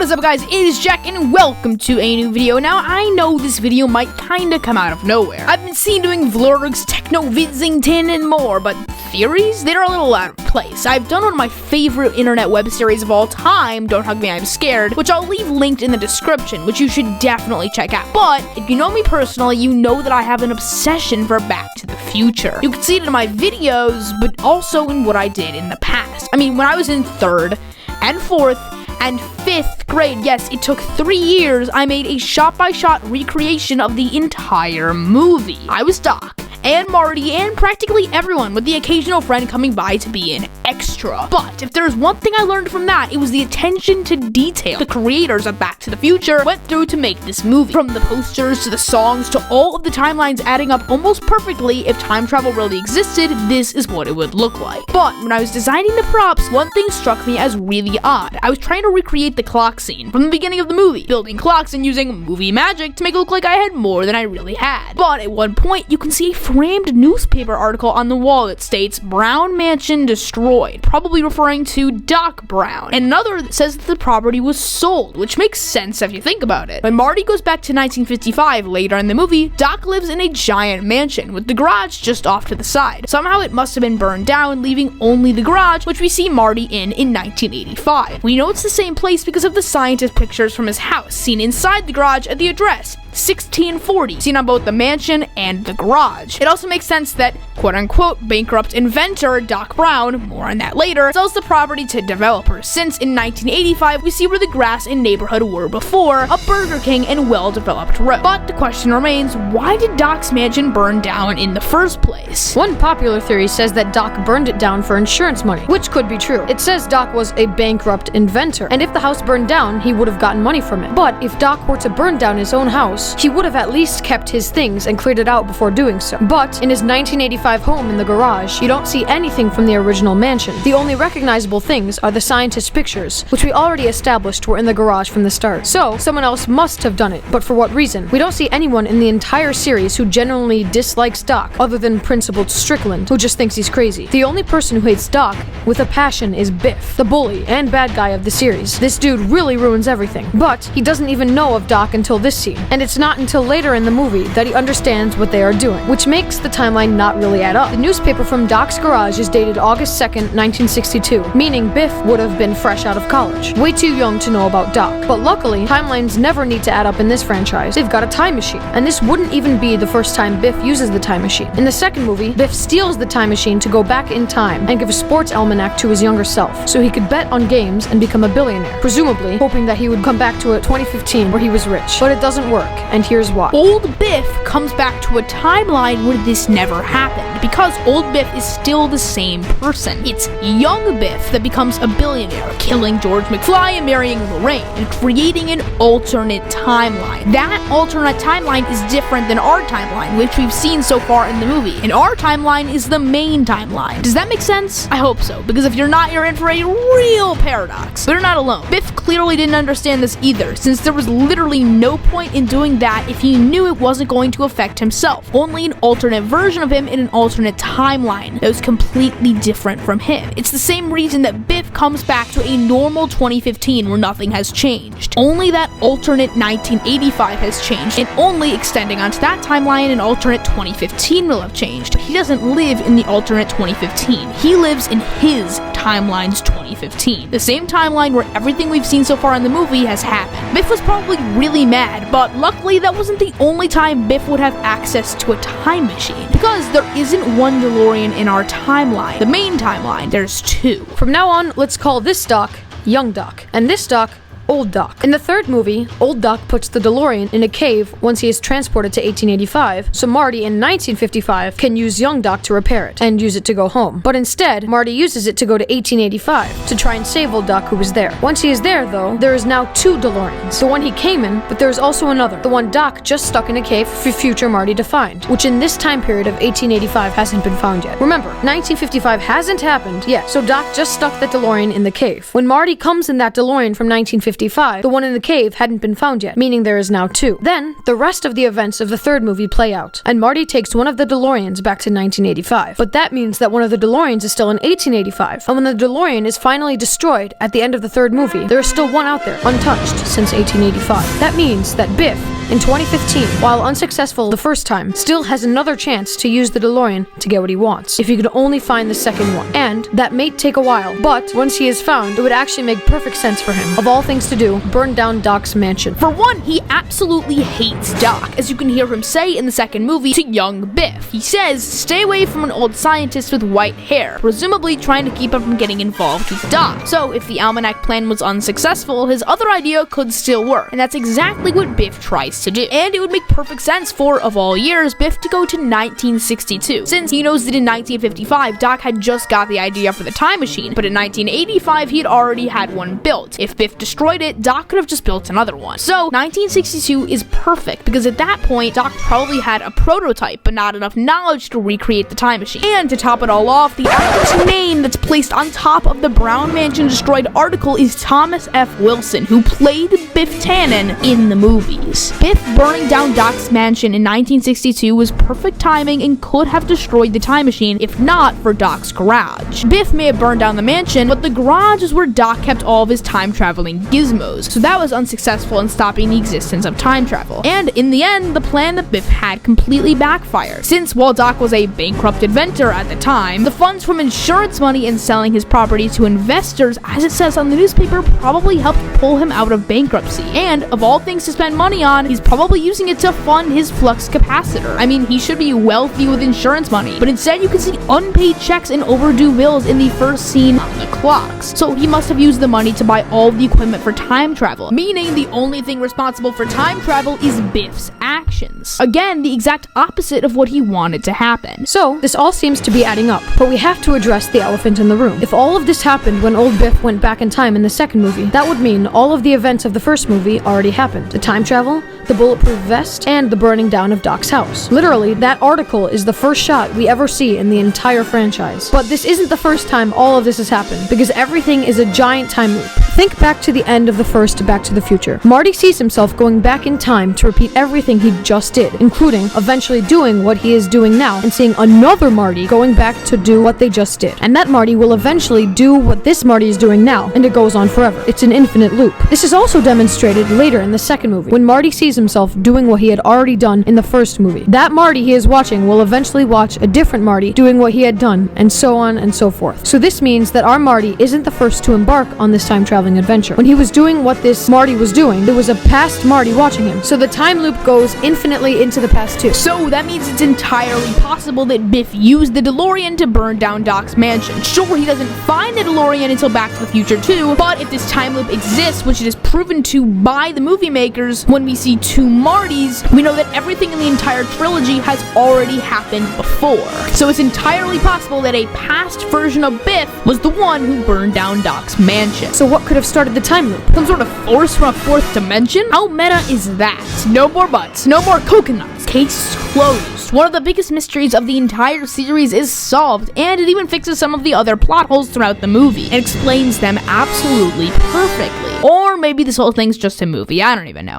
What is up, guys? It is Jack and welcome to a new video. Now, I know this video might kinda come out of nowhere. I've been seen doing vlogs, techno-vidzington, and more, but theories? They're a little out of place. I've done one of my favorite internet web series of all time, Don't Hug Me, I'm Scared, which I'll leave linked in the description, which you should definitely check out. But if you know me personally, you know that I have an obsession for Back to the Future. You can see it in my videos, but also in what I did in the past. I mean, when I was in 3rd and 4th and 5th grade, yes, it took 3 years, I made a shot-by-shot recreation of the entire movie. I was Doc, and Marty, and practically everyone, with the occasional friend coming by to be an extra. But if there's one thing I learned from that, it was the attention to detail the creators of Back to the Future went through to make this movie. From the posters to the songs to all of the timelines adding up almost perfectly. If time travel really existed, this is what it would look like. But when I was designing the props, one thing struck me as really odd. I was trying to recreate the clock scene from the beginning of the movie, building clocks and using movie magic to make it look like I had more than I really had. But at one point, you can see a framed newspaper article on the wall that states Brown Mansion destroyed, probably referring to Doc Brown. And another that says that the property was sold, which makes sense if you think about it. When Marty goes back to 1955 later in the movie, Doc lives in a giant mansion with the garage just off to the side. Somehow it must have been burned down, leaving only the garage, which we see Marty in 1985. We know it's the same place because of the scientist pictures from his house seen inside the garage at the address 1640, seen on both the mansion and the garage. It also makes sense that quote-unquote bankrupt inventor Doc Brown, more on that later, sells the property to developers, since in 1985 we see where the grass and neighborhood were before, a Burger King and well-developed road. But the question remains, why did Doc's mansion burn down in the first place? One popular theory says that Doc burned it down for insurance money, which could be true. It says Doc was a bankrupt inventor, and if the house burned down, he would have gotten money from it. But if Doc were to burn down his own house, he would have at least kept his things and cleared it out before doing so. But in his 1985 home in the garage, you don't see anything from the original mansion. The only recognizable things are the scientist pictures, which we already established were in the garage from the start. So, someone else must have done it, but for what reason? We don't see anyone in the entire series who genuinely dislikes Doc, other than Principal Strickland, who just thinks he's crazy. The only person who hates Doc with a passion is Biff, the bully and bad guy of the series. This dude really ruins everything, but he doesn't even know of Doc until this scene, and it's not until later in the movie that he understands what they are doing, which makes the timeline not really add up. The newspaper from Doc's garage is dated August 2nd, 1962, meaning Biff would have been fresh out of college, way too young to know about Doc. But luckily, timelines never need to add up in this franchise. They've got a time machine, and this wouldn't even be the first time Biff uses the time machine. In the second movie, Biff steals the time machine to go back in time and give a sports almanac to his younger self, so he could bet on games and become a billionaire, presumably hoping that he would come back to a 2015 where he was rich. But it doesn't work, and here's why. Old Biff comes back to a timeline where this never happened, because old Biff is still the same person. It's young Biff that becomes a billionaire, killing George McFly and marrying Lorraine, and creating an alternate timeline. That alternate timeline is different than our timeline, which we've seen so far in the movie. And our timeline is the main timeline. Does that make sense? I hope so, because if you're not, you're in for a real paradox. But you're not alone. Biff clearly didn't understand this either, since there was literally no point in doing that if he knew it wasn't going to affect himself. Only an alternate version of him in an alternate timeline that was completely different from him. It's the same reason that Biff comes back to a normal 2015 where nothing has changed. Only that alternate 1985 has changed, and only extending onto that timeline an alternate 2015 will have changed. But he doesn't live in the alternate 2015. He lives in his timeline's 2015. The same timeline where everything we've seen so far in the movie has happened. Biff was probably really mad, but luckily that wasn't the only time Biff would have access to a time machine, because there isn't one DeLorean in our timeline. The main timeline, there's two. From now on, let's call this Doc Young Doc, and this Doc Old Doc. In the third movie, Old Doc puts the DeLorean in a cave once he is transported to 1885, so Marty in 1955 can use Young Doc to repair it and use it to go home. But instead, Marty uses it to go to 1885 to try and save Old Doc, who was there. Once he is there, though, there is now two DeLoreans. The one he came in, but there is also another, the one Doc just stuck in a cave for future Marty to find, which in this time period of 1885 hasn't been found yet. Remember, 1955 hasn't happened yet, so Doc just stuck that DeLorean in the cave. When Marty comes in that DeLorean from 1955, 1955, the one in the cave hadn't been found yet, meaning there is now 2. Then, the rest of the events of the third movie play out, and Marty takes one of the DeLoreans back to 1985. But that means that one of the DeLoreans is still in 1885, and when the DeLorean is finally destroyed at the end of the third movie, there is still one out there, untouched, since 1885. That means that Biff, in 2015, while unsuccessful the first time, still has another chance to use the DeLorean to get what he wants, if he could only find the second one. And that may take a while, but once he is found, it would actually make perfect sense for him. Of all things to do, burn down Doc's mansion. For one, he absolutely hates Doc, as you can hear him say in the second movie to young Biff. He says, stay away from an old scientist with white hair, presumably trying to keep him from getting involved with Doc. So if the almanac plan was unsuccessful, his other idea could still work, and that's exactly what Biff tries to do. And it would make perfect sense for, of all years, Biff to go to 1962, since he knows that in 1955, Doc had just got the idea for the time machine, but in 1985, he had already had one built. If Biff destroyed it, Doc could have just built another one. So 1962 is perfect, because at that point, Doc probably had a prototype, but not enough knowledge to recreate the time machine. And to top it all off, the actor's name that's placed on top of the Brown Mansion Destroyed article is Thomas F. Wilson, who played Biff Tannen in the movies. Biff burning down Doc's mansion in 1962 was perfect timing and could have destroyed the time machine if not for Doc's garage. Biff may have burned down the mansion, but the garage is where Doc kept all of his time-traveling gizmos, so that was unsuccessful in stopping the existence of time travel. And in the end, the plan that Biff had completely backfired, since while Doc was a bankrupt inventor at the time, the funds from insurance money and selling his property to investors, as it says on the newspaper, probably helped pull him out of bankruptcy. And of all things to spend money on, he's probably using it to fund his flux capacitor. I mean, he should be wealthy with insurance money, but instead you can see unpaid checks and overdue bills in the first scene on the clocks. So he must have used the money to buy all the equipment for time travel, meaning the only thing responsible for time travel is Biff's actions. Again, the exact opposite of what he wanted to happen. So, this all seems to be adding up, but we have to address the elephant in the room. If all of this happened when old Biff went back in time in the second movie, that would mean all of the events of the first movie already happened. The time travel, the bulletproof vest, and the burning down of Doc's house. Literally, that article is the first shot we ever see in the entire franchise. But this isn't the first time all of this has happened, because everything is a giant time loop. Think back to the end of the first Back to the Future. Marty sees himself going back in time to repeat everything he just did, including eventually doing what he is doing now, and seeing another Marty going back to do what they just did. And that Marty will eventually do what this Marty is doing now, and it goes on forever. It's an infinite loop. This is also demonstrated later in the second movie, when Marty sees himself doing what he had already done in the first movie. That Marty he is watching will eventually watch a different Marty doing what he had done, and so on and so forth. So this means that our Marty isn't the first to embark on this time-traveling adventure. When he was doing what this Marty was doing, there was a past Marty watching him. So the time loop goes infinitely into the past too. So that means it's entirely possible that Biff used the DeLorean to burn down Doc's mansion. Sure, he doesn't find the DeLorean until Back to the Future 2, but if this time loop exists, which it is proven to by the movie makers, when we see two Martys, we know that everything in the entire trilogy has already happened before. So it's entirely possible that a past version of Biff was the one who burned down Doc's mansion. So what could have started the time loop? Some sort of force from a fourth dimension? How meta is that? No more butts, no more coconuts. Case closed. One of the biggest mysteries of the entire series is solved, and it even fixes some of the other plot holes throughout the movie, and explains them absolutely perfectly. Or maybe this whole thing's just a movie, I don't even know.